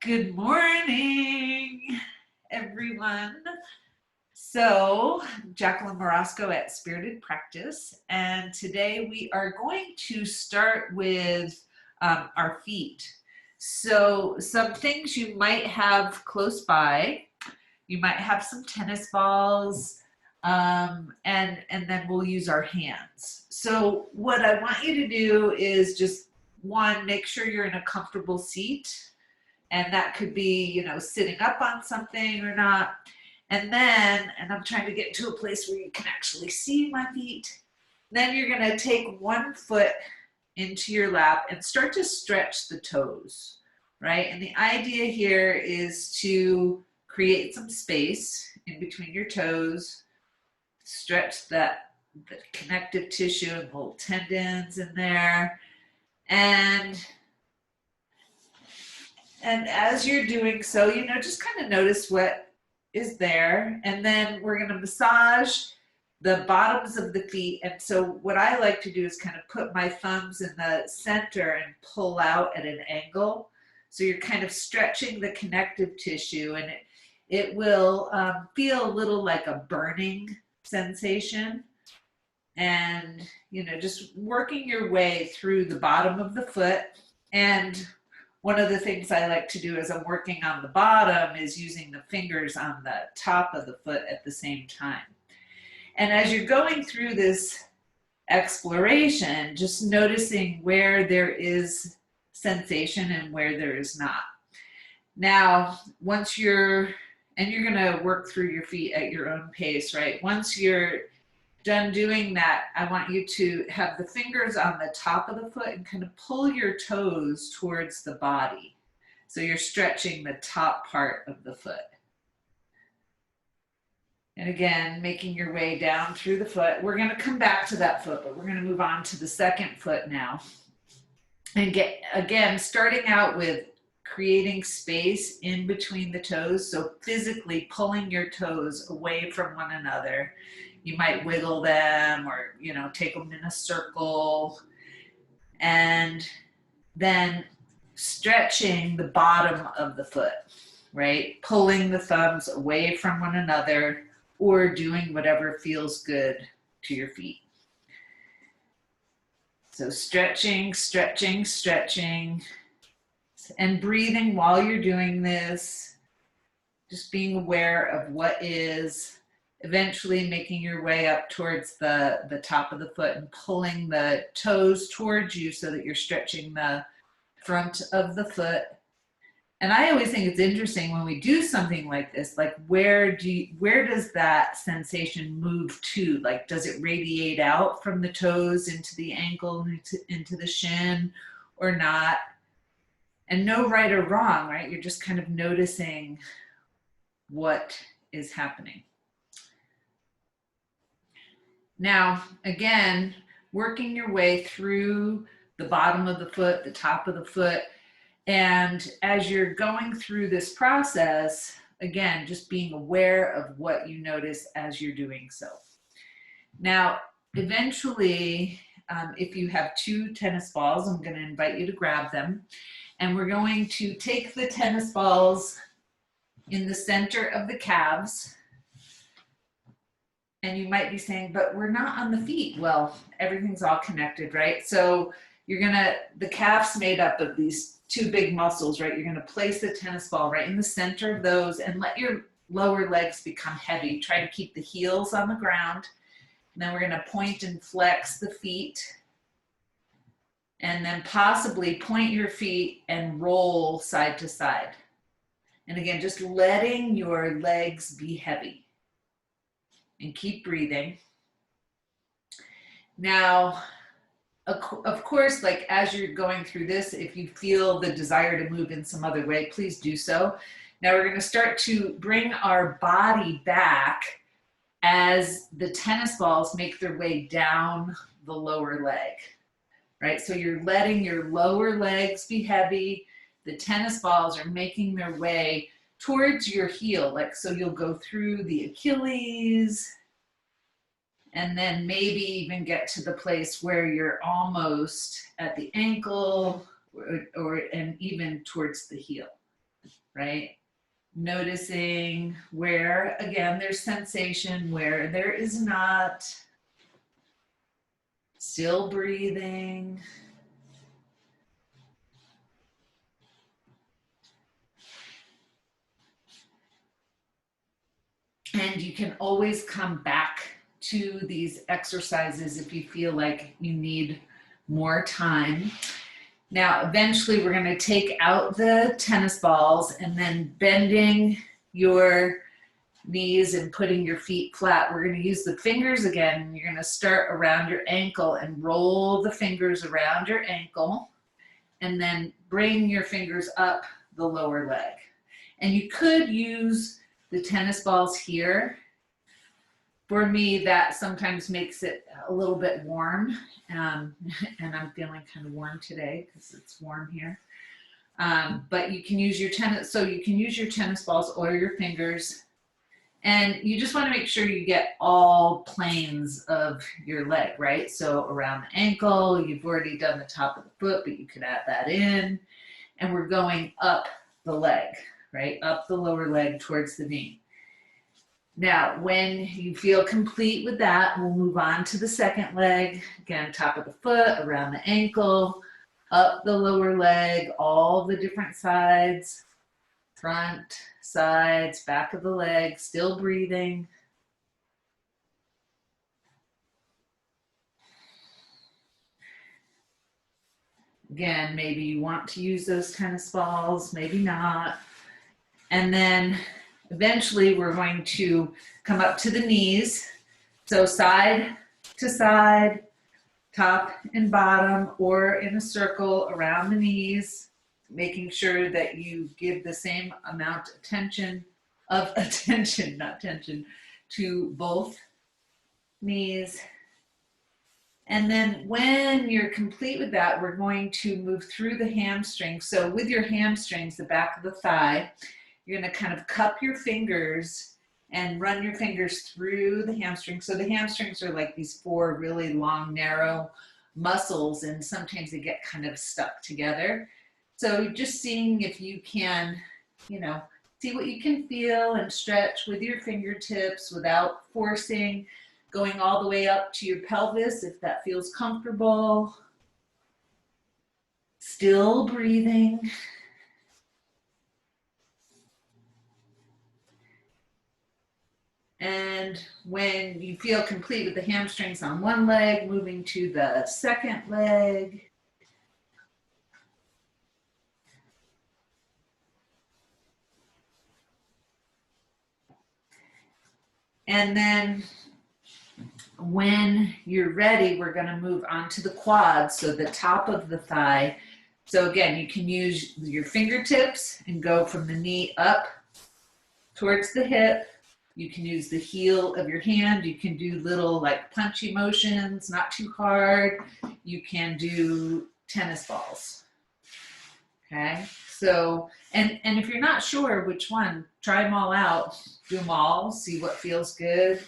Good morning, everyone. So, Jacqueline Morosco at Spirited Practice, and today we are going to start with our feet. So, some things you might have close by. You might have some tennis balls, and then we'll use our hands. So, what I want you to do is just one, make sure you're in a comfortable seat, and that could be, sitting up on something or not. And then, and I'm trying to get to a place where you can actually see my feet. Then you're going to take one foot into your lap and start to stretch the toes, right? And the idea here is to create some space in between your toes, stretch the connective tissue and little tendons in there. And as you're doing so, just kind of notice what is there. And then we're going to massage the bottoms of the feet. And so what I like to do is kind of put my thumbs in the center and pull out at an angle. So you're kind of stretching the connective tissue, and it will feel a little like a burning sensation. And, just working your way through the bottom of the foot. And one of the things I like to do as I'm working on the bottom is using the fingers on the top of the foot at the same time. And as you're going through this exploration, just noticing where there is sensation and where there is not. Now, you're going to work through your feet at your own pace, right? Once you're done doing that, I want you to have the fingers on the top of the foot and kind of pull your toes towards the body. So you're stretching the top part of the foot. And again, making your way down through the foot. We're going to come back to that foot, but we're going to move on to the second foot now. And starting out with creating space in between the toes. So physically pulling your toes away from one another. You might wiggle them or, take them in a circle. And then stretching the bottom of the foot, right? Pulling the thumbs away from one another or doing whatever feels good to your feet. So stretching, stretching, stretching, and breathing while you're doing this. Just being aware of what is. Eventually making your way up towards the top of the foot and pulling the toes towards you so that you're stretching the front of the foot. And I always think it's interesting when we do something like this, like where does that sensation move to? Like, does it radiate out from the toes into the ankle, into the shin, or not? And no right or wrong, right? You're just kind of noticing what is happening. Now, again, working your way through the bottom of the foot, the top of the foot, and as you're going through this process, again, just being aware of what you notice as you're doing so. Now, eventually, if you have 2 tennis balls, I'm going to invite you to grab them, and we're going to take the tennis balls in the center of the calves. And you might be saying, but we're not on the feet. Well, everything's all connected, right? So the calf's made up of these 2 big muscles, right? You're gonna place the tennis ball right in the center of those and let your lower legs become heavy. Try to keep the heels on the ground. And then we're gonna point and flex the feet. And then possibly point your feet and roll side to side. And again, just letting your legs be heavy. And keep breathing. Now, of course, like as you're going through this, if you feel the desire to move in some other way, please do so. Now we're going to start to bring our body back as the tennis balls make their way down the lower leg, right? So you're letting your lower legs be heavy. The tennis balls are making their way towards your heel, like so you'll go through the Achilles and then maybe even get to the place where you're almost at the ankle and even towards the heel. right? Noticing where, again, there's sensation, where there is not. Still breathing. And you can always come back to these exercises if you feel like you need more time. Now, eventually we're going to take out the tennis balls and then bending your knees and putting your feet flat. We're going to use the fingers again. You're going to start around your ankle and roll the fingers around your ankle and then bring your fingers up the lower leg. And you could use the tennis balls here. For me, that sometimes makes it a little bit warm, and I'm feeling kind of warm today because it's warm here. But you can use your tennis balls or your fingers, and you just want to make sure you get all planes of your leg, right? So around the ankle, you've already done the top of the foot, but you could add that in, and we're going up the leg, right? Up the lower leg towards the knee. Now, when you feel complete with that, we'll move on to the second leg. Again, top of the foot, around the ankle, up the lower leg, all the different sides, front, sides, back of the leg, still breathing. Again, maybe you want to use those tennis balls, maybe not. And then eventually we're going to come up to the knees. So side to side, top and bottom, or in a circle around the knees, making sure that you give the same amount of attention, not tension, to both knees. And then when you're complete with that, we're going to move through the hamstrings. So with your hamstrings, the back of the thigh, you're going to kind of cup your fingers and run your fingers through the hamstrings. So the hamstrings are like these four really long, narrow muscles, and sometimes they get kind of stuck together. So just seeing if you can, see what you can feel and stretch with your fingertips without forcing, going all the way up to your pelvis if that feels comfortable. Still breathing. And when you feel complete with the hamstrings on one leg, moving to the second leg. And then when you're ready, we're going to move on to the quads, so the top of the thigh. So again, you can use your fingertips and go from the knee up towards the hip. You can use the heel of your hand. You can do little like punchy motions, not too hard. You can do tennis balls. Okay, so, and if you're not sure which one, try them all out. Do them all, see what feels good.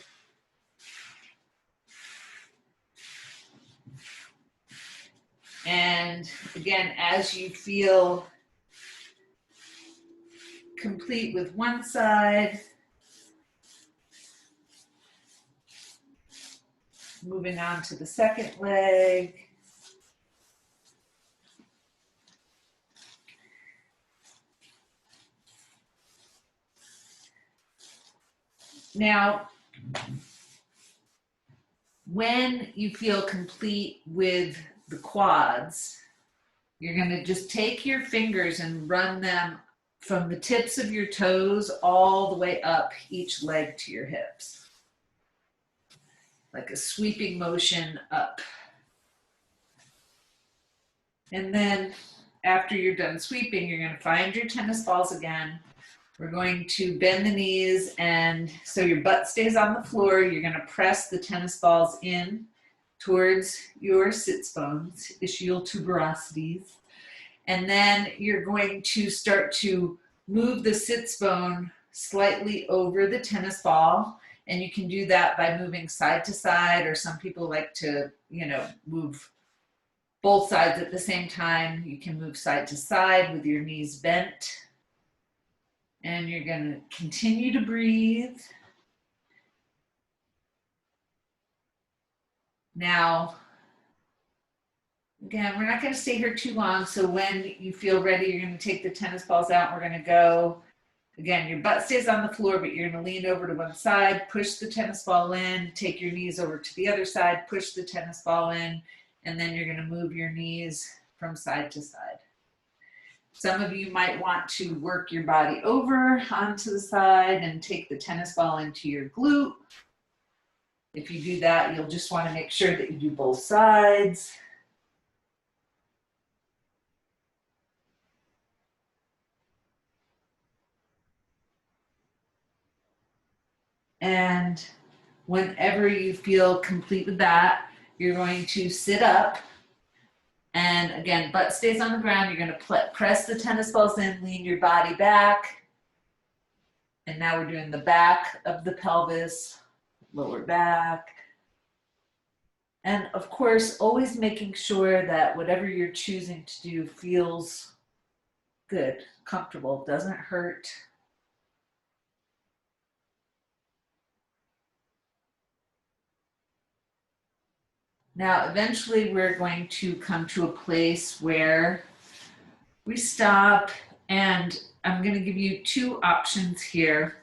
And again, as you feel complete with one side, moving on to the second leg. Now, when you feel complete with the quads, you're going to just take your fingers and run them from the tips of your toes all the way up each leg to your hips. Like a sweeping motion up. And then after you're done sweeping, you're going to find your tennis balls again. We're going to bend the knees, and so your butt stays on the floor. You're going to press the tennis balls in towards your sits bones, ischial tuberosities. And then you're going to start to move the sits bone slightly over the tennis ball. And you can do that by moving side to side, or some people like to, move both sides at the same time. You can move side to side with your knees bent. And you're going to continue to breathe. Now, again, we're not going to stay here too long. So when you feel ready, you're going to take the tennis balls out. We're going to go. Again, your butt stays on the floor, but you're going to lean over to one side, push the tennis ball in, take your knees over to the other side, push the tennis ball in, and then you're going to move your knees from side to side. Some of you might want to work your body over onto the side and take the tennis ball into your glute. If you do that, you'll just want to make sure that you do both sides. And whenever you feel complete with that, you're going to sit up. And again, butt stays on the ground. You're going to press the tennis balls in, lean your body back. And now we're doing the back of the pelvis, lower back. And of course, always making sure that whatever you're choosing to do feels good, comfortable, doesn't hurt. Now, eventually we're going to come to a place where we stop, and I'm going to give you two options here.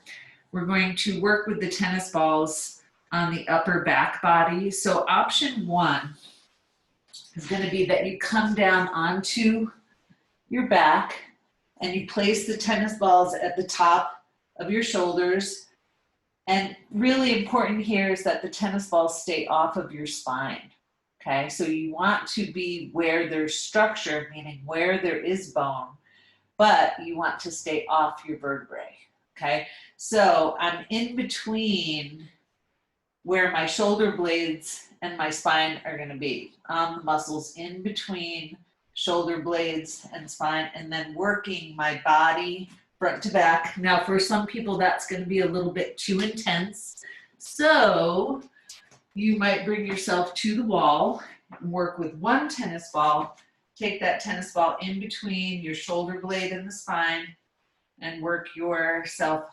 We're going to work with the tennis balls on the upper back body. So option one is going to be that you come down onto your back and you place the tennis balls at the top of your shoulders. And really important here is that the tennis balls stay off of your spine. Okay, so you want to be where there's structure, meaning where there is bone, but you want to stay off your vertebrae. Okay, so I'm in between where my shoulder blades and my spine are going to be, on the muscles in between shoulder blades and spine, and then working my body front to back. Now, for some people, that's going to be a little bit too intense. So you might bring yourself to the wall and work with one tennis ball. Take that tennis ball in between your shoulder blade and the spine and work yourself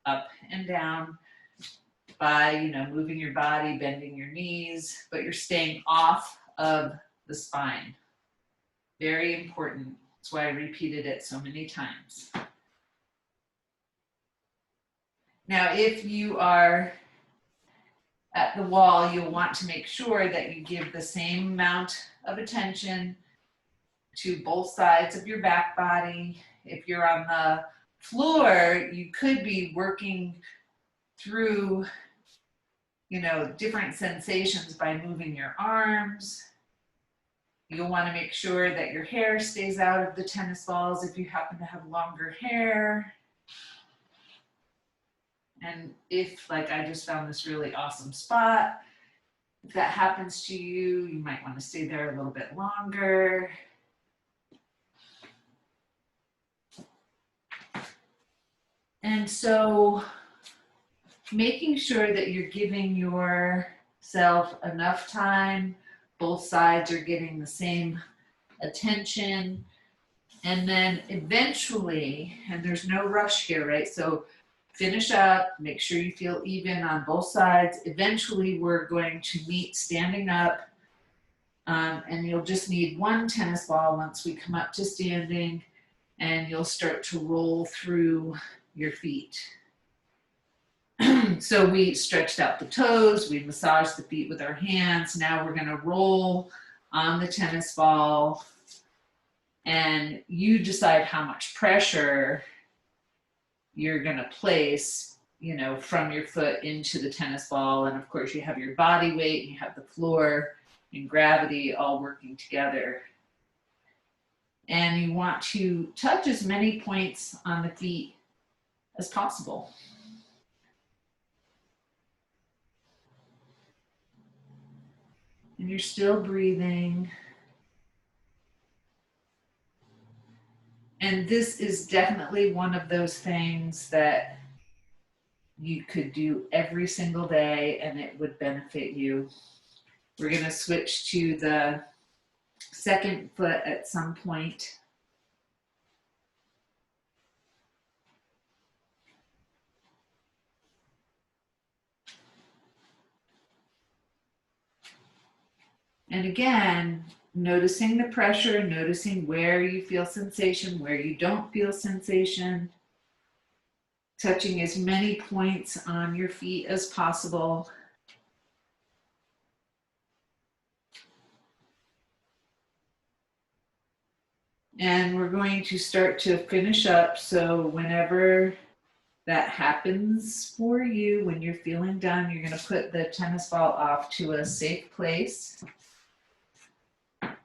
up and down by, moving your body, bending your knees, but you're staying off of the spine. Very important. That's why I repeated it so many times. Now, if you are at the wall, you'll want to make sure that you give the same amount of attention to both sides of your back body. If you're on the floor, you could be working through, different sensations by moving your arms. You'll want to make sure that your hair stays out of the tennis balls if you happen to have longer hair. And if, like, I just found this really awesome spot, if that happens to you, you might want to stay there a little bit longer. And so making sure that you're giving yourself enough time, both sides are getting the same attention, and then eventually, and there's no rush here, right? So finish up, make sure you feel even on both sides. Eventually, we're going to meet standing up, and you'll just need one tennis ball once we come up to standing, and you'll start to roll through your feet. So we stretched out the toes, we massaged the feet with our hands. Now we're going to roll on the tennis ball, and you decide how much pressure you're going to place, from your foot into the tennis ball. And of course, you have your body weight, and you have the floor and gravity all working together. And you want to touch as many points on the feet as possible. And you're still breathing. And this is definitely one of those things that you could do every single day and it would benefit you. We're going to switch to the second foot at some point. And again, noticing the pressure, noticing where you feel sensation, where you don't feel sensation, touching as many points on your feet as possible. And we're going to start to finish up. So whenever that happens for you, when you're feeling done, you're going to put the tennis ball off to a safe place.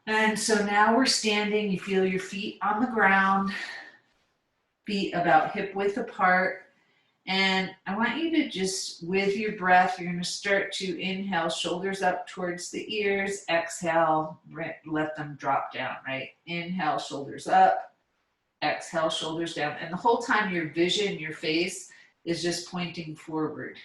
And so now we're standing. You feel your feet on the ground, feet about hip width apart. And I want you to just, with your breath, you're going to start to inhale, shoulders up towards the ears. Exhale, let them drop down, right? Inhale, shoulders up. Exhale, shoulders down. And the whole time your vision, your face is just pointing forward.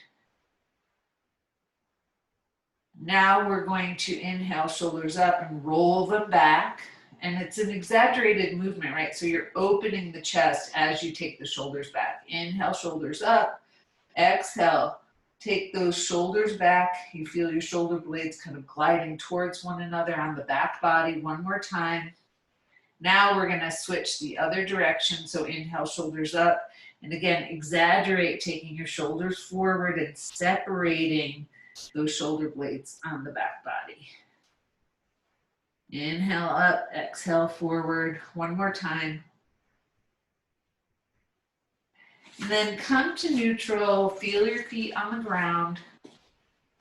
Now we're going to inhale, shoulders up, and roll them back. And it's an exaggerated movement, right? So you're opening the chest as you take the shoulders back. Inhale, shoulders up. Exhale, take those shoulders back. You feel your shoulder blades kind of gliding towards one another on the back body. One more time. Now we're going to switch the other direction. So inhale, shoulders up. And again, exaggerate, taking your shoulders forward and separating those shoulder blades on the back body. Inhale up, exhale forward. One more time. And then come to neutral, feel your feet on the ground.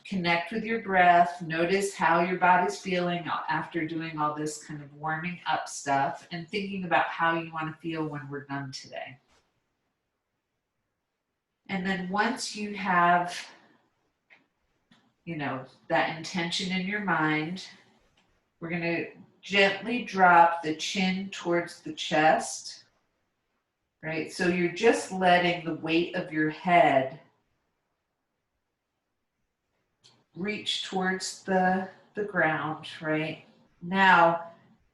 Connect with your breath. Notice how your body's feeling after doing all this kind of warming up stuff and thinking about how you want to feel when we're done today. And then once you have, that intention in your mind, we're going to gently drop the chin towards the chest, right? So you're just letting the weight of your head reach towards the ground, right? Now,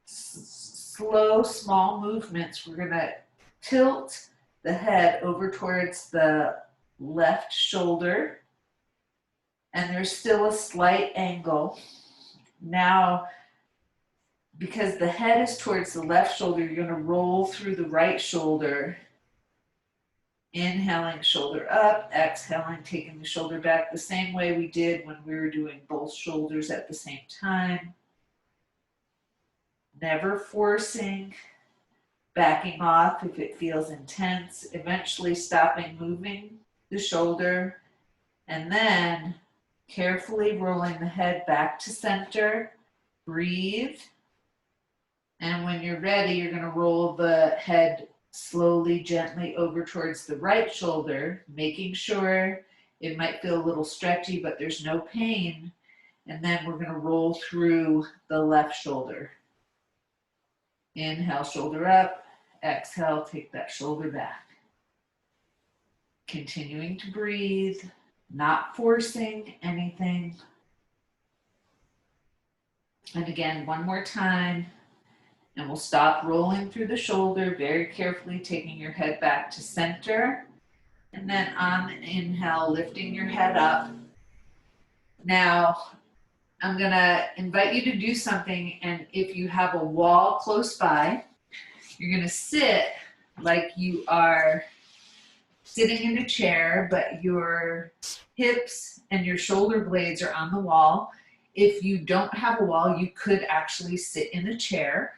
slow, small movements. We're going to tilt the head over towards the left shoulder, and there's still a slight angle. Now, because the head is towards the left shoulder, you're going to roll through the right shoulder. Inhaling, shoulder up. Exhaling, taking the shoulder back the same way we did when we were doing both shoulders at the same time. Never forcing. Backing off if it feels intense. Eventually stopping moving the shoulder. And then carefully rolling the head back to center. Breathe. And when you're ready, you're going to roll the head slowly, gently over towards the right shoulder, making sure it might feel a little stretchy, but there's no pain. And then we're going to roll through the left shoulder. Inhale, shoulder up. Exhale, take that shoulder back. Continuing to breathe, not forcing anything. And again, one more time. And we'll stop rolling through the shoulder, very carefully taking your head back to center. And then on the inhale, lifting your head up. Now, I'm going to invite you to do something. And if you have a wall close by, you're going to sit like you are sitting in a chair, but your hips and your shoulder blades are on the wall. If you don't have a wall, you could actually sit in a chair.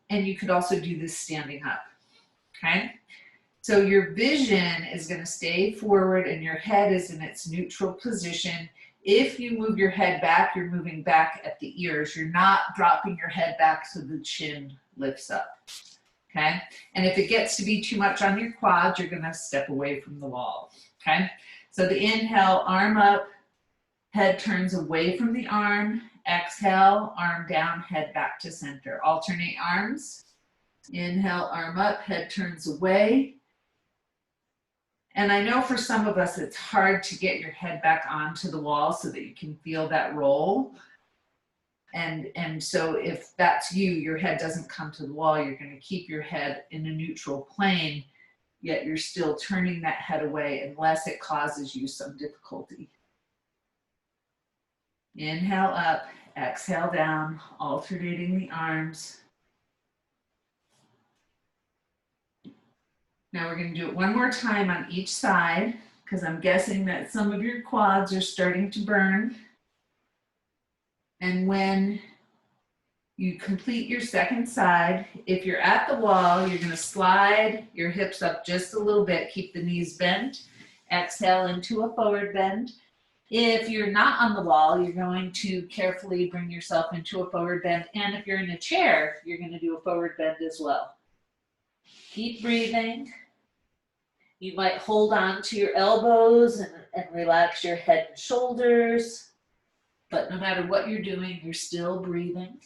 And you could also do this standing up, okay? So your vision is going to stay forward and your head is in its neutral position. If you move your head back, you're moving back at the ears. You're not dropping your head back so the chin lifts up, okay? And if it gets to be too much on your quads, you're going to step away from the wall, okay? So the inhale, arm up, head turns away from the arm. Exhale, arm down, head back to center. Alternate arms. Inhale, arm up, head turns away. And I know for some of us, it's hard to get your head back onto the wall so that you can feel that roll. And so if that's you, your head doesn't come to the wall, you're going to keep your head in a neutral plane, yet you're still turning that head away unless it causes you some difficulty. Inhale up, Exhale down, alternating the arms. Now we're going to do it one more time on each side because I'm guessing that some of your quads are starting to burn. And when you complete your second side, if you're at the wall, you're going to slide your hips up just a little bit. Keep the knees bent. Exhale into a forward bend. If you're not on the wall, you're going to carefully bring yourself into a forward bend. And if you're in a chair, you're going to do a forward bend as well. Keep breathing. You might hold on to your elbows and relax your head and shoulders. But no matter what you're doing, you're still breathing.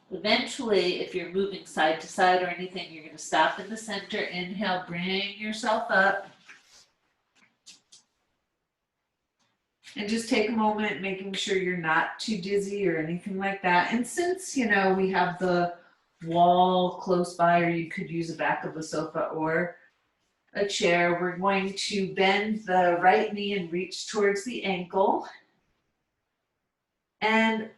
Eventually, if you're moving side to side or anything, you're going to stop in the center. Inhale, bring yourself up. And just take a moment, making sure you're not too dizzy or anything like that. And since, you know, we have the wall close by, or you could use the back of a sofa or a chair, we're going to bend the right knee and reach towards the ankle. And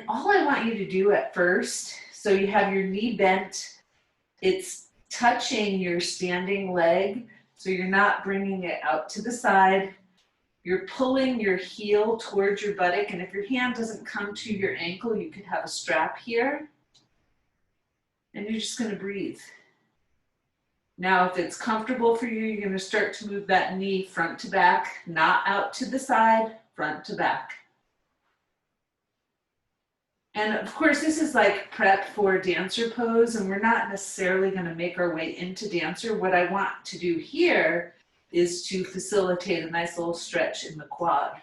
all I want you to do at first, so you have your knee bent, it's touching your standing leg, so you're not bringing it out to the side. You're pulling your heel towards your buttock, and if your hand doesn't come to your ankle, you could have a strap here. And you're just going to breathe. Now, if it's comfortable for you, you're going to start to move that knee front to back, not out to the side, front to back. And of course, this is like prep for dancer pose, and we're not necessarily going to make our way into dancer. What I want to do here is to facilitate a nice little stretch in the quad.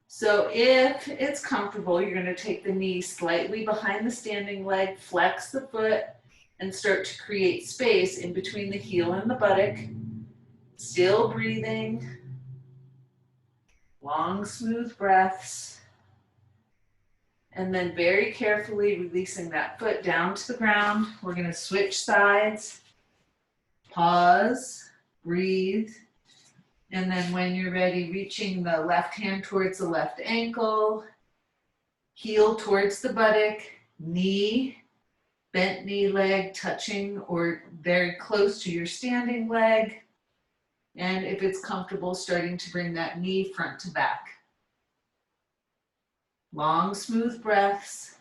So if it's comfortable, you're going to take the knee slightly behind the standing leg, flex the foot, and start to create space in between the heel and the buttock. Still breathing. Long, smooth breaths. And then very carefully releasing that foot down to the ground. We're going to switch sides. Pause, breathe. And then when you're ready, reaching the left hand towards the left ankle, heel towards the buttock, knee, bent knee leg touching or very close to your standing leg. And if it's comfortable, starting to bring that knee front to back. Long, smooth breaths.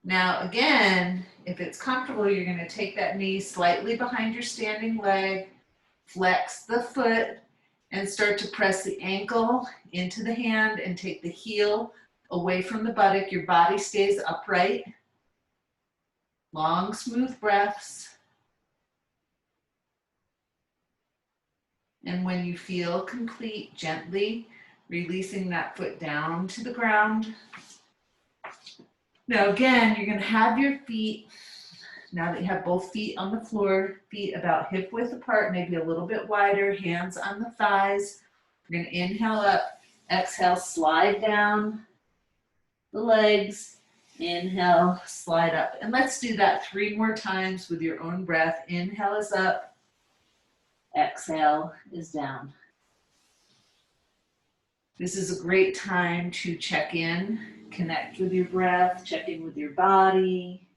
Now again, if it's comfortable, you're going to take that knee slightly behind your standing leg, flex the foot, and start to press the ankle into the hand and take the heel away from the buttock. Your body stays upright. Long, smooth breaths. And when you feel complete, gently releasing that foot down to the ground. Now again, you're going to have your feet, now that you have both feet on the floor, feet about hip width apart, maybe a little bit wider, hands on the thighs. You're going to inhale up, exhale, slide down the legs, inhale, slide up. And let's do that 3 more times with your own breath. Inhale is up, exhale is down. This is a great time to check in, connect with your breath, check in with your body.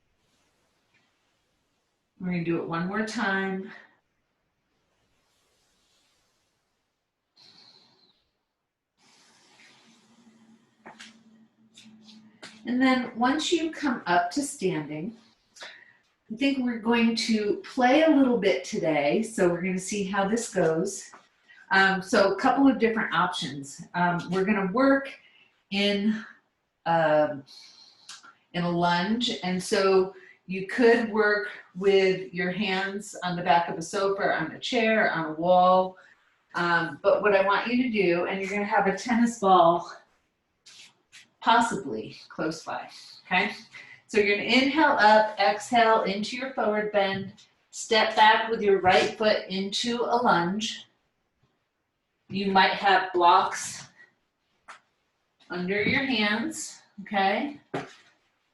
We're going to do it one more time. And then once you come up to standing, I think we're going to play a little bit today. So we're going to see how this goes. So a couple of different options. We're going to work in a lunge. And so you could work with your hands on the back of a sofa, or on a chair, on a wall. But what I want you to do, and you're going to have a tennis ball possibly close by, okay? So you're going to inhale up, exhale into your forward bend, step back with your right foot into a lunge. You might have blocks under your hands, okay?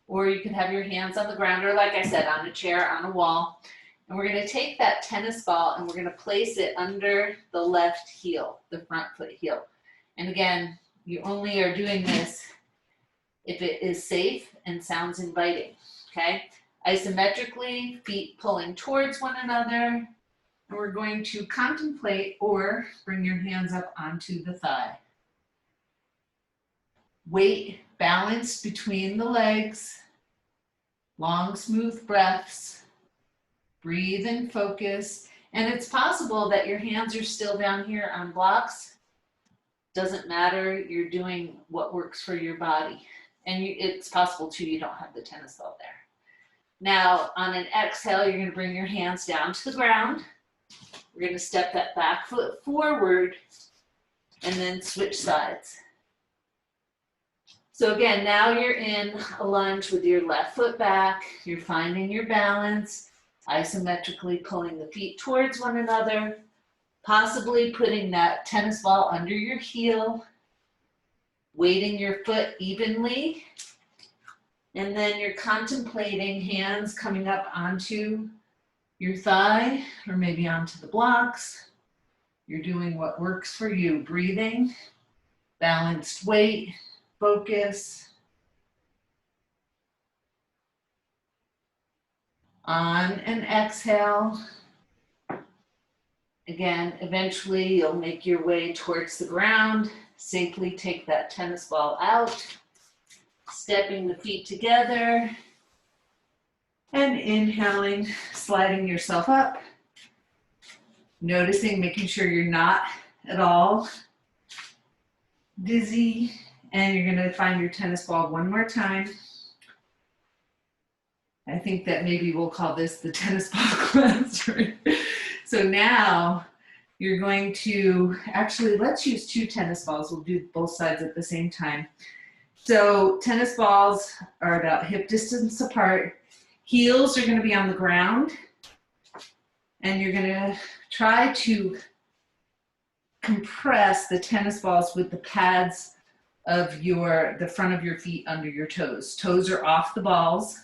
Or you can have your hands on the ground, or like I said, on a chair, on a wall. And we're gonna take that tennis ball and we're gonna place it under the left heel, the front foot heel. And again, you only are doing this if it is safe and sounds inviting, okay? Isometrically, feet pulling towards one another. And we're going to contemplate or bring your hands up onto the thigh. Weight balanced between the legs. Long, smooth breaths. Breathe and focus. And it's possible that your hands are still down here on blocks. Doesn't matter, you're doing what works for your body. And it's possible too, you don't have the tennis ball there. Now, on an exhale, you're gonna bring your hands down to the ground. We're gonna step that back foot forward and then switch sides. So again, now you're in a lunge with your left foot back. You're finding your balance, isometrically pulling the feet towards one another, possibly putting that tennis ball under your heel, weighting your foot evenly, and then you're contemplating hands coming up onto your thigh or maybe onto the blocks. You're doing what works for you, breathing, balanced weight, focus. On an exhale, again, eventually you'll make your way towards the ground, safely take that tennis ball out, stepping the feet together, and inhaling, sliding yourself up, noticing, making sure you're not at all dizzy, and you're gonna find your tennis ball one more time. I think that maybe we'll call this the tennis ball class, right? So now you're going to, actually, let's use 2 tennis balls. We'll do both sides at the same time. So tennis balls are about hip distance apart. Heels are gonna be on the ground, and you're gonna try to compress the tennis balls with the pads of the front of your feet under your toes. Toes are off the balls.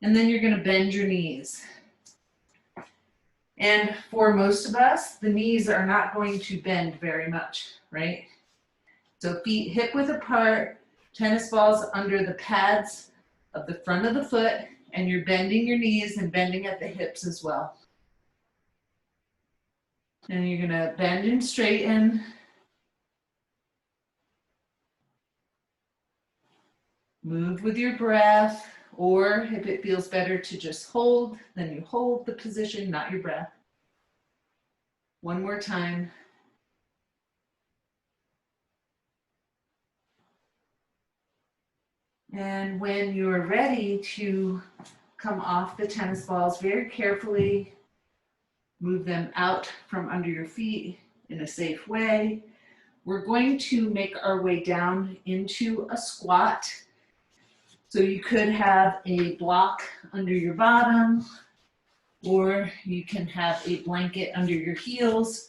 And then you're gonna bend your knees. And for most of us, the knees are not going to bend very much, right? So feet hip width apart, tennis balls under the pads of the front of the foot, and you're bending your knees and bending at the hips as well. And you're gonna bend and straighten. Move with your breath, or if it feels better to just hold, then you hold the position, not your breath. One more time. And when you're ready to come off the tennis balls, very carefully move them out from under your feet in a safe way. We're going to make our way down into a squat. So you could have a block under your bottom, or you can have a blanket under your heels.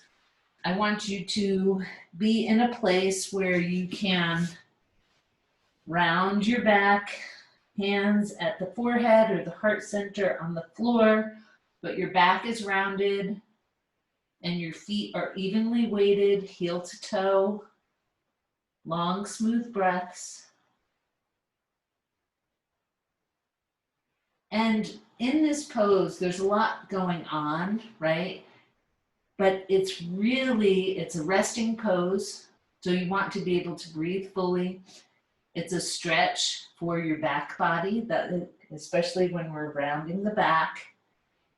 I want you to be in a place where you can round your back, hands at the forehead or the heart center on the floor, but your back is rounded and your feet are evenly weighted, heel to toe. Long, smooth breaths. And in this pose, there's a lot going on, right? But it's a resting pose. So you want to be able to breathe fully. It's a stretch for your back body, especially when we're rounding the back.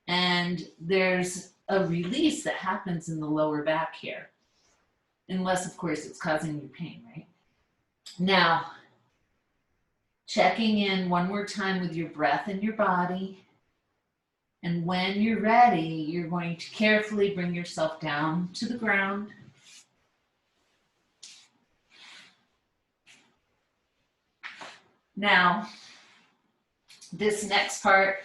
And there's a release that happens in the lower back here. Unless, of course, it's causing you pain, right? Now, checking in one more time with your breath and your body. And when you're ready, you're going to carefully bring yourself down to the ground. Now, this next part,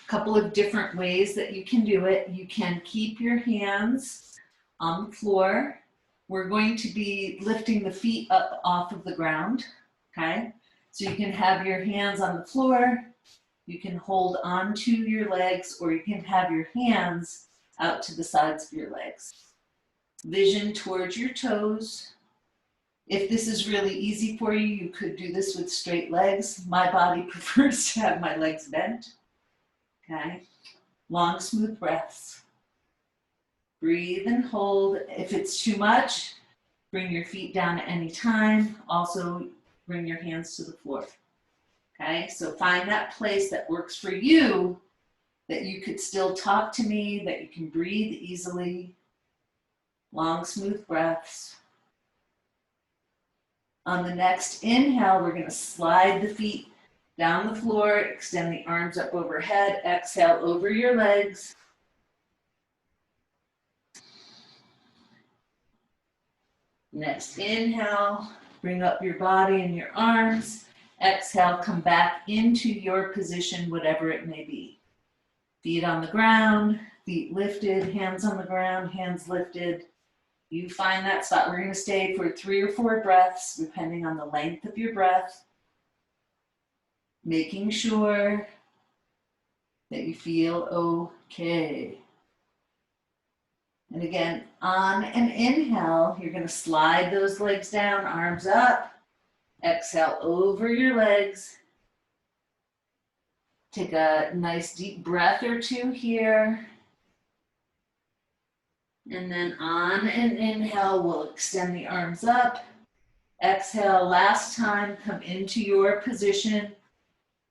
a couple of different ways that you can do it. You can keep your hands on the floor, we're going to be lifting the feet up off of the ground, okay? So you can have your hands on the floor, you can hold onto your legs, or you can have your hands out to the sides of your legs. Vision towards your toes. If this is really easy for you, you could do this with straight legs. My body prefers to have my legs bent, okay? Long, smooth breaths. Breathe and hold. If it's too much, bring your feet down at any time. Also, bring your hands to the floor. Okay, so find that place that works for you, that you could still talk to me, that you can breathe easily. Long, smooth breaths. On the next inhale, we're going to slide the feet down the floor, extend the arms up overhead, exhale over your legs. Next inhale, bring up your body and your arms. Exhale, come back into your position, whatever it may be. Feet on the ground, feet lifted, hands on the ground, hands lifted. You find that spot. We're going to stay for 3 or 4 breaths, depending on the length of your breath. Making sure that you feel okay. And again, on an inhale, you're going to slide those legs down, arms up. Exhale over your legs. Take a nice deep breath or 2 here. And then on an inhale, we'll extend the arms up. Exhale, last time, come into your position.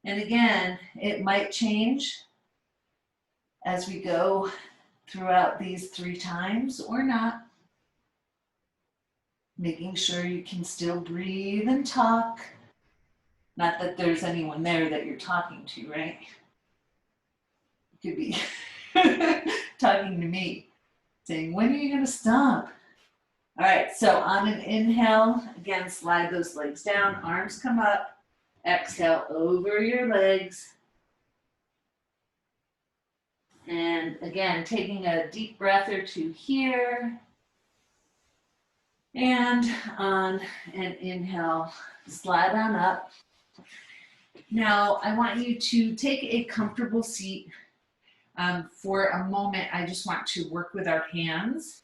And again, it might change as we go throughout these 3 times or not. Making sure you can still breathe and talk. Not that there's anyone there that you're talking to, right? You could be talking to me, saying, when are you going to stop? All right, so on an inhale, again, slide those legs down, arms come up. Exhale over your legs. And again, taking a deep breath or 2 here. And on an inhale, slide on up. Now, I want you to take a comfortable seat. For a moment, I just want to work with our hands.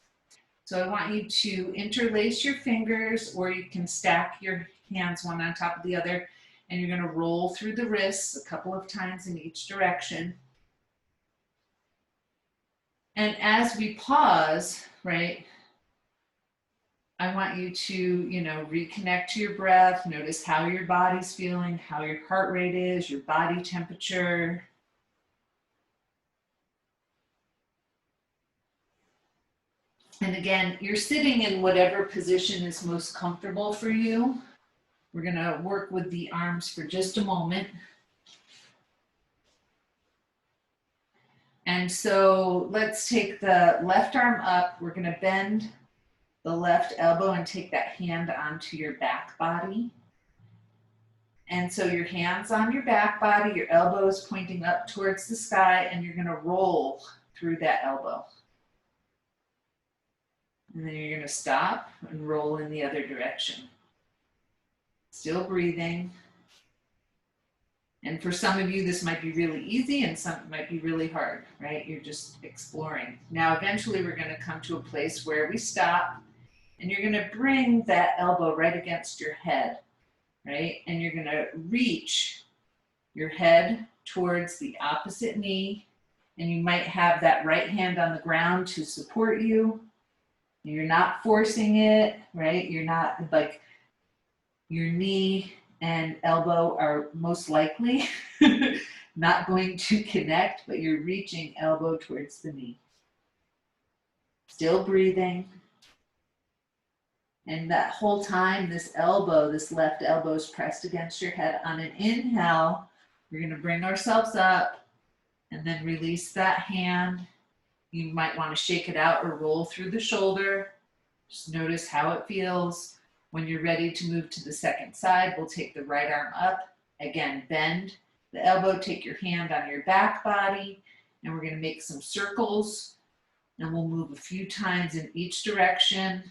So I want you to interlace your fingers, or you can stack your hands one on top of the other, and you're going to roll through the wrists a couple of times in each direction. And as we pause, right, I want you to, reconnect to your breath. Notice how your body's feeling, how your heart rate is, your body temperature. And again, you're sitting in whatever position is most comfortable for you. We're going to work with the arms for just a moment. And so let's take the left arm up. We're going to bend the left elbow and take that hand onto your back body. And so your hand's on your back body, your elbow is pointing up towards the sky, and you're going to roll through that elbow. And then you're going to stop and roll in the other direction. Still breathing. And for some of you, this might be really easy, and some might be really hard, right? You're just exploring. Now, eventually, we're going to come to a place where we stop, and you're going to bring that elbow right against your head, right? And you're going to reach your head towards the opposite knee, and you might have that right hand on the ground to support you. You're not forcing it, right? You're not like your knee and elbow are most likely not going to connect, but you're reaching elbow towards the knee. Still breathing. And that whole time, this elbow, this left elbow is pressed against your head. On an inhale, we're going to bring ourselves up and then release that hand. You might want to shake it out or roll through the shoulder. Just notice how it feels. When you're ready to move to the second side, we'll take the right arm up. Again, bend the elbow, take your hand on your back body, and we're going to make some circles. And we'll move a few times in each direction.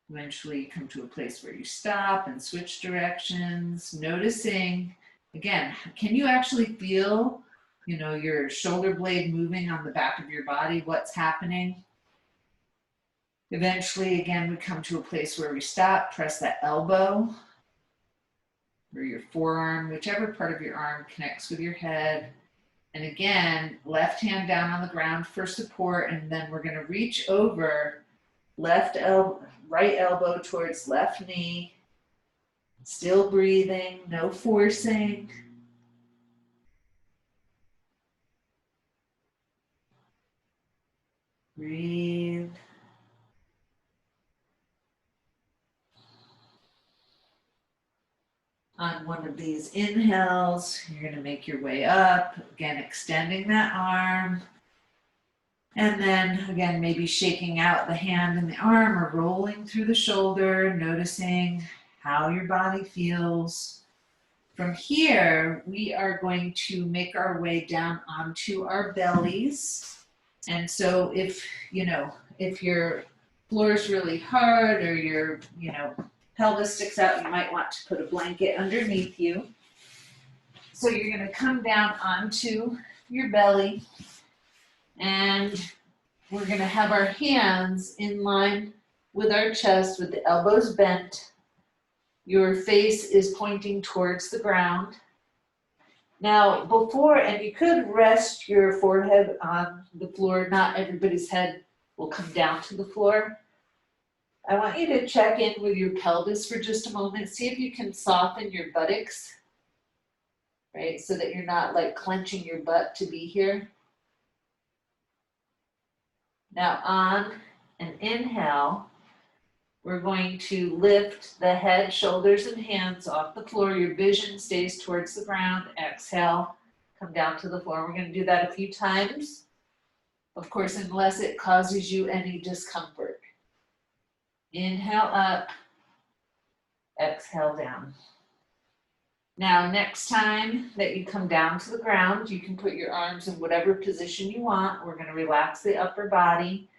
Eventually come to a place where you stop and switch directions, noticing, again, can you actually feel, your shoulder blade moving on the back of your body, what's happening? Eventually, again, we come to a place where we stop, press that elbow or your forearm, whichever part of your arm connects with your head. And again, left hand down on the ground for support, and then we're going to reach over right elbow towards left knee. Still breathing, no forcing. Breathe. On one of these inhales, you're going to make your way up, again, extending that arm. And then again, maybe shaking out the hand and the arm or rolling through the shoulder, noticing how your body feels. From here, we are going to make our way down onto our bellies. And so if your floor is really hard or your, pelvis sticks out, you might want to put a blanket underneath you. So you're going to come down onto your belly, and we're going to have our hands in line with our chest with the elbows bent. Your face is pointing towards the ground. Now, and you could rest your forehead on the floor. Not everybody's head will come down to the floor. I want you to check in with your pelvis for just a moment. See if you can soften your buttocks, right? So that you're not like clenching your butt to be here. Now on an inhale, we're going to lift the head, shoulders, and hands off the floor. Your vision stays towards the ground. Exhale, come down to the floor. We're going to do that a few times. Of course, unless it causes you any discomfort. Inhale up, exhale down. Now, next time that you come down to the ground, you can put your arms in whatever position you want. We're going to relax the upper body,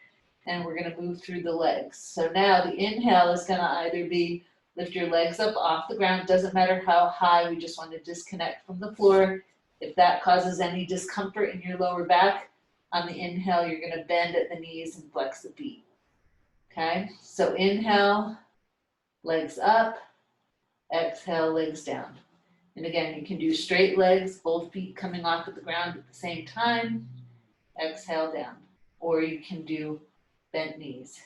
and we're going to move through the legs. So now the inhale is going to either be lift your legs up off the ground. Doesn't matter how high, we just want to disconnect from the floor. If that causes any discomfort in your lower back, on the inhale, you're going to bend at the knees and flex the feet. Okay, so inhale, legs up, exhale, legs down. And again, you can do straight legs, both feet coming off of the ground at the same time. Exhale down. Or you can do bent knees.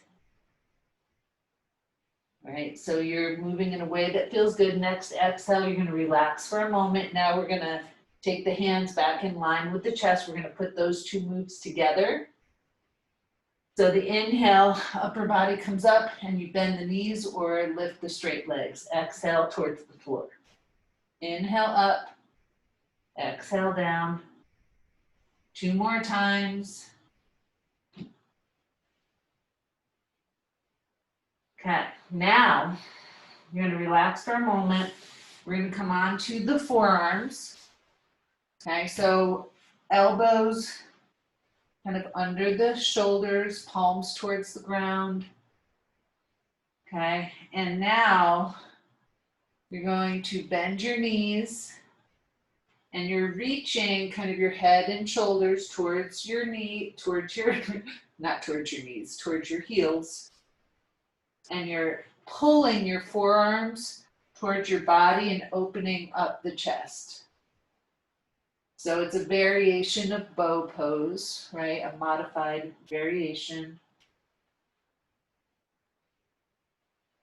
All right, so you're moving in a way that feels good. Next exhale, you're going to relax for a moment. Now we're going to take the hands back in line with the chest. We're going to put those two moves together. So the inhale, upper body comes up and you bend the knees or lift the straight legs. Exhale towards the floor. Inhale up, exhale down. 2 more times. Okay, now you're going to relax for a moment. We're going to come on to the forearms. Okay, so elbows kind of under the shoulders, palms towards the ground. Okay, and now you're going to bend your knees and you're reaching kind of your head and shoulders towards your not towards your knees, towards your heels. And you're pulling your forearms towards your body and opening up the chest. So it's a variation of bow pose, right? A modified variation.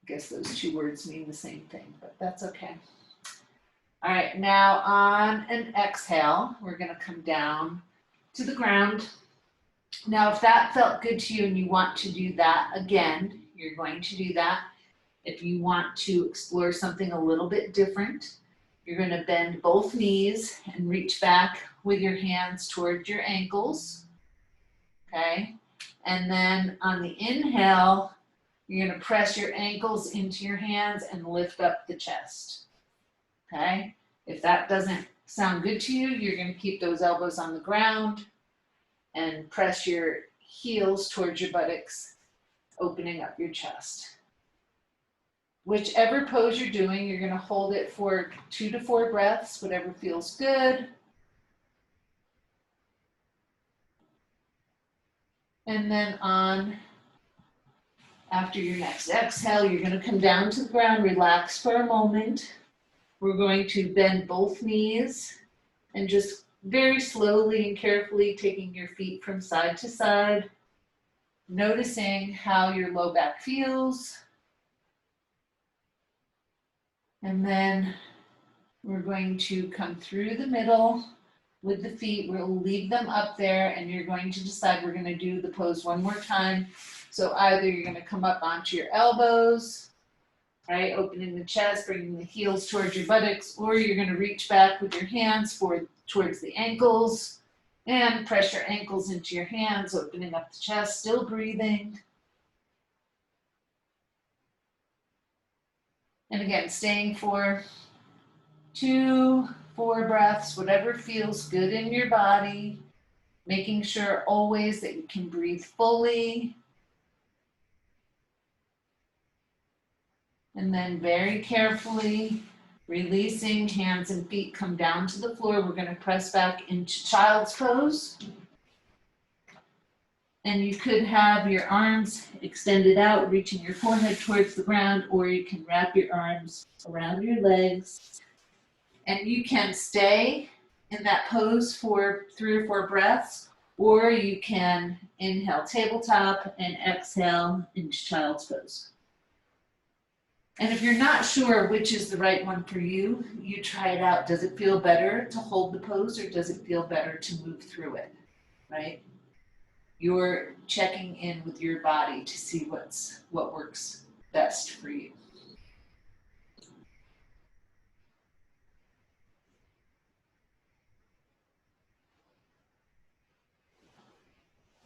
I guess those 2 words mean the same thing, but that's okay. All right, now on an exhale, we're going to come down to the ground. Now, if that felt good to you and you want to do that again, you're going to do that. If you want to explore something a little bit different, you're going to bend both knees and reach back with your hands towards your ankles. Okay, and then on the inhale, you're going to press your ankles into your hands and lift up the chest. Okay, if that doesn't sound good to you, you're going to keep those elbows on the ground and press your heels towards your buttocks, opening up your chest. whichever pose you're doing, you're going to hold it for 2 to 4 breaths, whatever feels good. And then after your next exhale, you're going to come down to the ground, relax for a moment. We're going to bend both knees and just very slowly and carefully taking your feet from side to side, noticing how your low back feels. And then we're going to come through the middle with the feet. We'll leave them up there, and you're going to decide, we're going to do the pose one more time. So either you're going to come up onto your elbows, right, opening the chest, bringing the heels towards your buttocks, or you're going to reach back with your hands towards the ankles and press your ankles into your hands, opening up the chest, still breathing. And again, staying for 2, 4 breaths, whatever feels good in your body, making sure always that you can breathe fully. And then very carefully releasing, hands and feet come down to the floor. We're going to press back into child's pose. And you could have your arms extended out, reaching your forehead towards the ground, or you can wrap your arms around your legs. And you can stay in that pose for 3 or 4 breaths, or you can inhale tabletop and exhale into child's pose. And if you're not sure which is the right one for you, you try it out. Does it feel better to hold the pose, or does it feel better to move through it, right? You're checking in with your body to see what works best for you.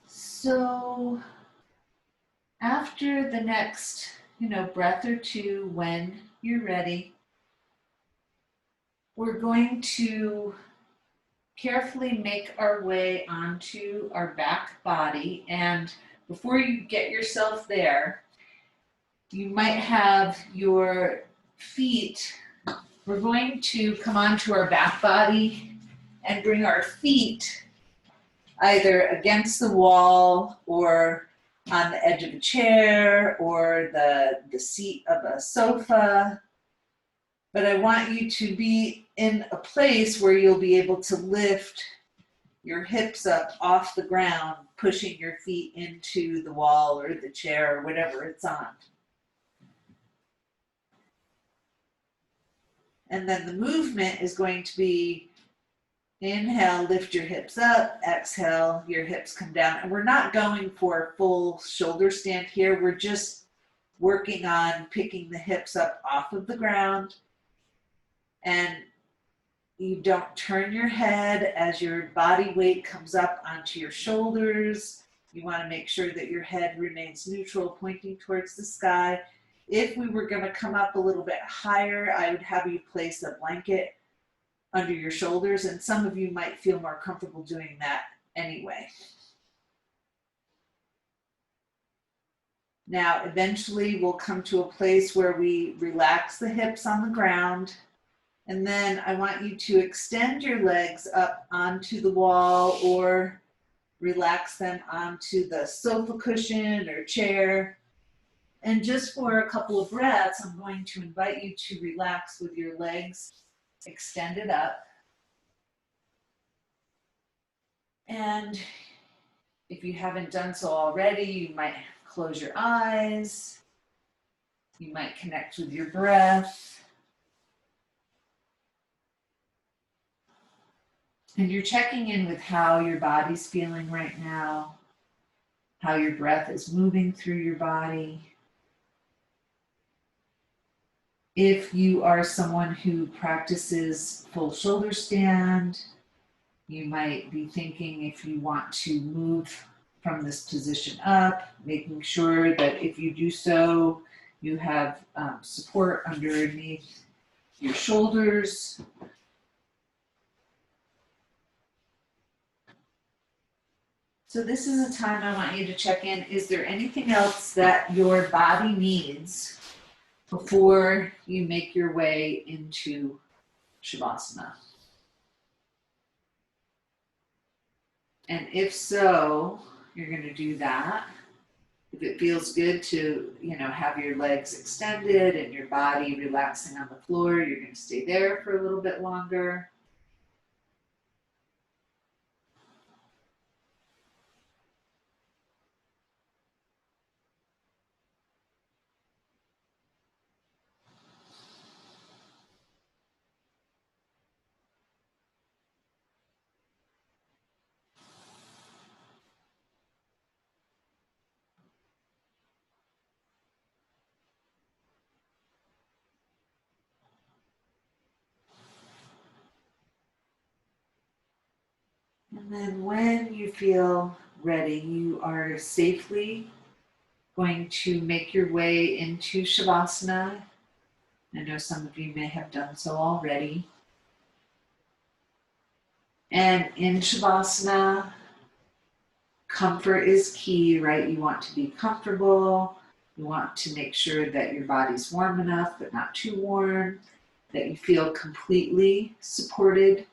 So after the next, breath or two, when you're ready, we're going to carefully make our way onto our back body. And before you get yourself there, you might have your feet. We're going to come onto our back body and bring our feet either against the wall or on the edge of a chair or the seat of a sofa. But I want you to be in a place where you'll be able to lift your hips up off the ground, pushing your feet into the wall or the chair or whatever it's on. And then the movement is going to be inhale, lift your hips up, exhale, your hips come down. And we're not going for a full shoulder stand here. We're just working on picking the hips up off of the ground. And you don't turn your head as your body weight comes up onto your shoulders. You want to make sure that your head remains neutral, pointing towards the sky. If we were going to come up a little bit higher, I would have you place a blanket under your shoulders, and some of you might feel more comfortable doing that anyway. Now, eventually we'll come to a place where we relax the hips on the ground. And then I want you to extend your legs up onto the wall or relax them onto the sofa cushion or chair. And just for a couple of breaths, I'm going to invite you to relax with your legs extended up. And if you haven't done so already, you might close your eyes. You might connect with your breath. And you're checking in with how your body's feeling right now, how your breath is moving through your body. If you are someone who practices full shoulder stand, you might be thinking if you want to move from this position up, making sure that if you do so, you have support underneath your shoulders. So this is a time I want you to check in. Is there anything else that your body needs before you make your way into Shavasana? And if so, you're going to do that. If it feels good to, have your legs extended and your body relaxing on the floor, you're going to stay there for a little bit longer. And then when you feel ready, you are safely going to make your way into Shavasana. I know some of you may have done so already. And in Shavasana, comfort is key, right? You want to be comfortable. You want to make sure that your body's warm enough, but not too warm, that you feel completely supported.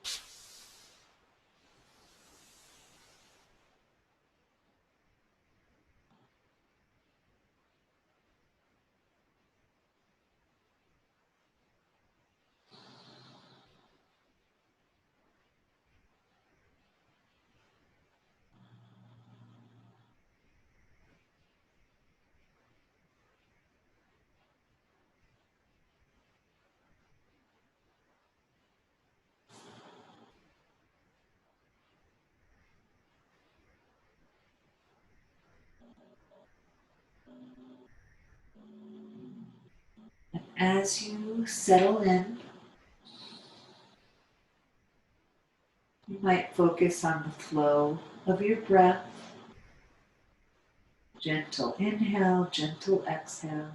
And as you settle in, you might focus on the flow of your breath. Gentle inhale, gentle exhale.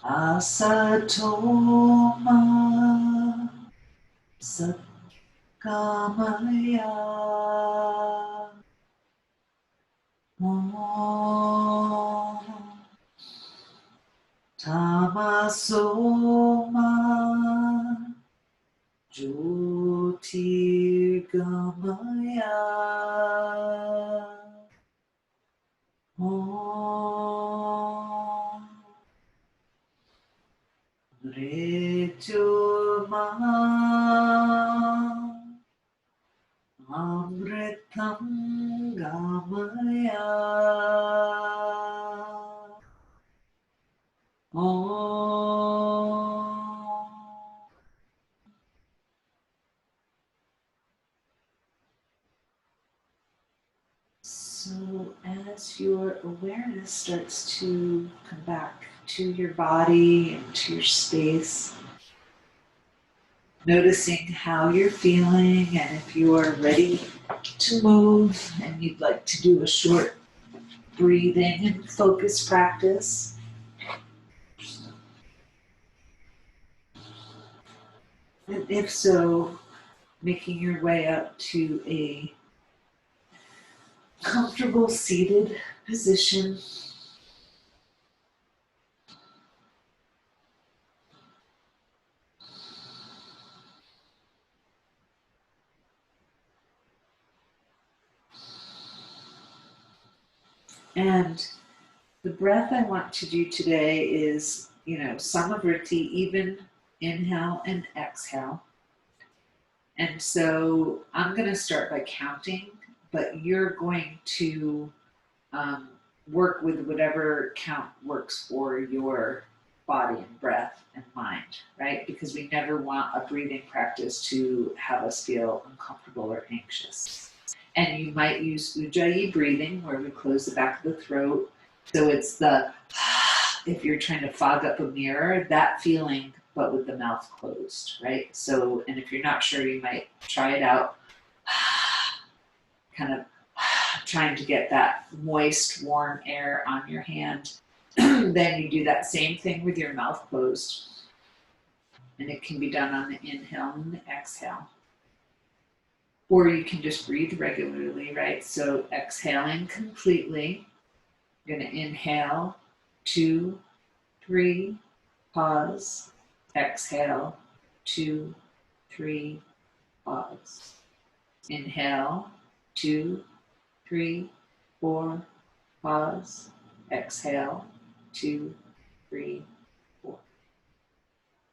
Asatoma Satkamaya Om Tamasoma Jyotirgamaya Om Mrityuma Amritam Gamaya Om. So as your awareness starts to come back to your body and to your space, noticing how you're feeling, and if you are ready to move and you'd like to do a short breathing and focus practice. And if so, making your way up to a comfortable seated position. And the breath I want to do today is, Samavriti, even inhale and exhale. And so I'm going to start by counting, but you're going to work with whatever count works for your body and breath and mind, right? Because we never want a breathing practice to have us feel uncomfortable or anxious. And you might use Ujjayi breathing, where we close the back of the throat. So it's the, if you're trying to fog up a mirror, that feeling, but with the mouth closed, right? So, and if you're not sure, you might try it out, kind of trying to get that moist, warm air on your hand. Then you do that same thing with your mouth closed. And it can be done on the inhale and the exhale. Or you can just breathe regularly, right? So exhaling completely. You're going to inhale, 2, 3, pause. Exhale, 2, 3, pause. Inhale, 2, 3, 4, pause. Exhale, 2, 3, 4,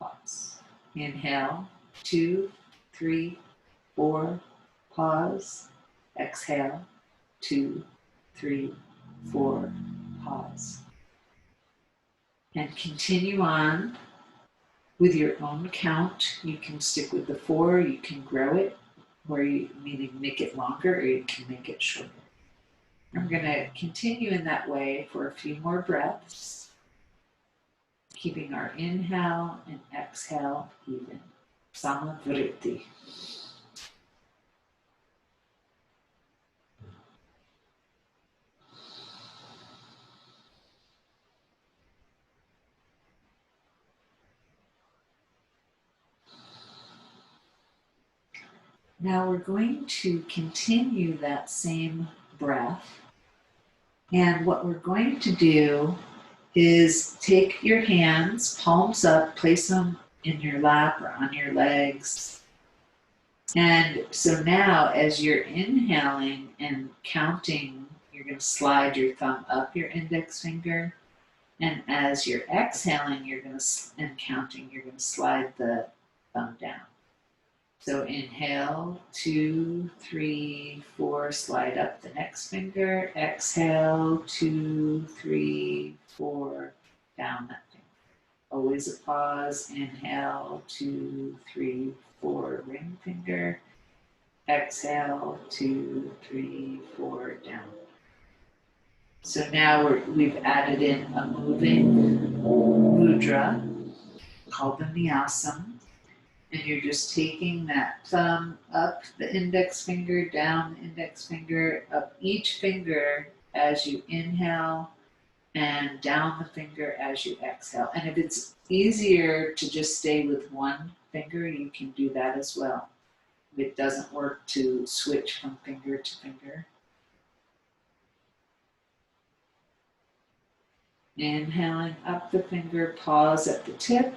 pause. Inhale, 2, 3, 4, pause. Exhale, 2, 3, 4, pause. And continue on with your own count. You can stick with the 4, you can grow it, meaning make it longer, or you can make it shorter. I'm going to continue in that way for a few more breaths, keeping our inhale and exhale even. Samavriti. Now we're going to continue that same breath. And what we're going to do is take your hands, palms up, place them in your lap or on your legs. And so now as you're inhaling and counting, you're going to slide your thumb up your index finger. And as you're exhaling, and counting, you're going to slide the thumb down. So inhale, 2, 3, 4, slide up the next finger. Exhale, 2, 3, 4, down that finger. Always a pause. Inhale, 2, 3, 4, ring finger. Exhale, 2, 3, 4, down. So now we've added in a moving mudra called the Nyasam. And you're just taking that thumb up the index finger, down the index finger, up each finger as you inhale, and down the finger as you exhale. And if it's easier to just stay with one finger, you can do that as well. If it doesn't work to switch from finger to finger. Inhaling up the finger, pause at the tip.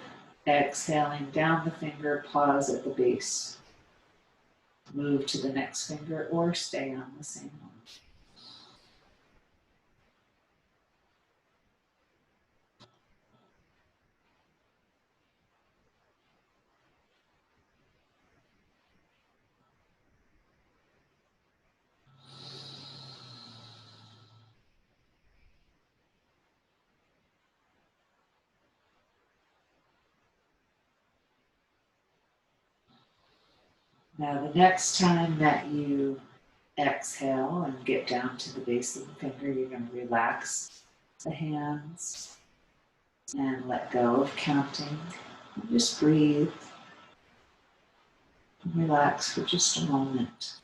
Exhaling down the finger, pause at the base. Move to the next finger or stay on the same one. Now the next time that you exhale and get down to the base of the finger, you're going to relax the hands and let go of counting. And just breathe and relax for just a moment.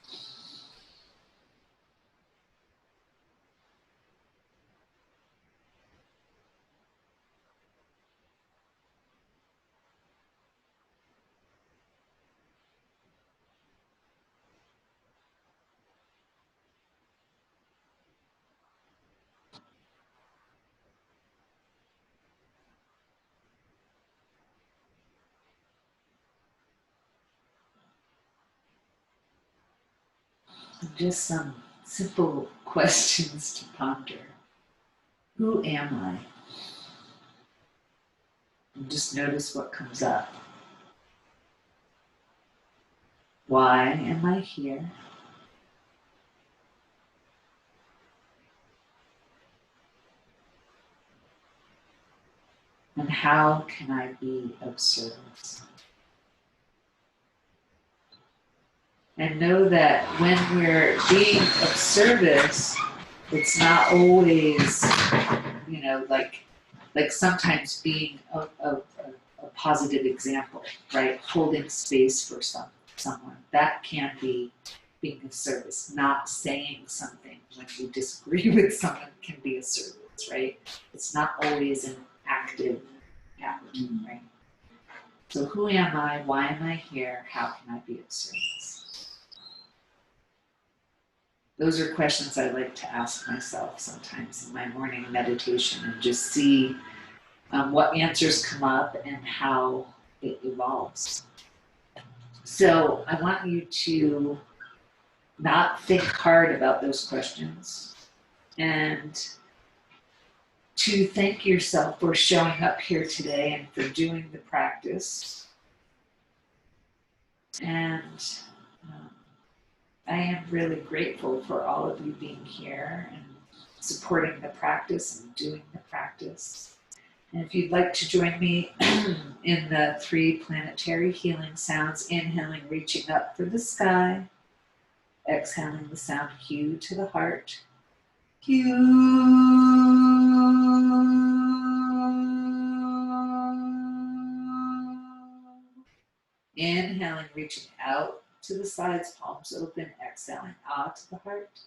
And just some simple questions to ponder. Who am I? And just notice what comes up. Why am I here? And how can I be of service? And know that when we're being of service, it's not always, like sometimes being a positive example, right? Holding space for someone. That can be being of service. Not saying something when you disagree with someone can be a service, right? It's not always an active happening, right? So who am I? Why am I here? How can I be of service? Those are questions I like to ask myself sometimes in my morning meditation and just see what answers come up and how it evolves. So I want you to not think hard about those questions and to thank yourself for showing up here today and for doing the practice. And I am really grateful for all of you being here and supporting the practice and doing the practice. And if you'd like to join me in the 3 planetary healing sounds, inhaling, reaching up for the sky, exhaling the sound Q to the heart, Q. Inhaling, reaching out to the sides, palms open, exhaling out to the heart.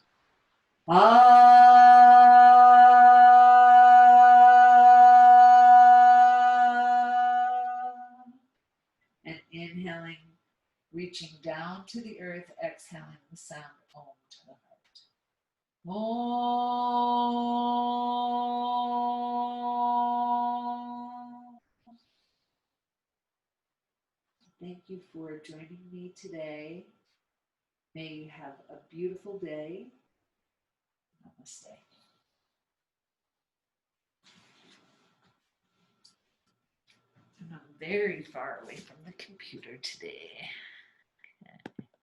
And inhaling, reaching down to the earth, exhaling the sound Om to the heart. Om. Thank you for joining me today. May you have a beautiful day. Namaste. And I'm very far away from the computer today.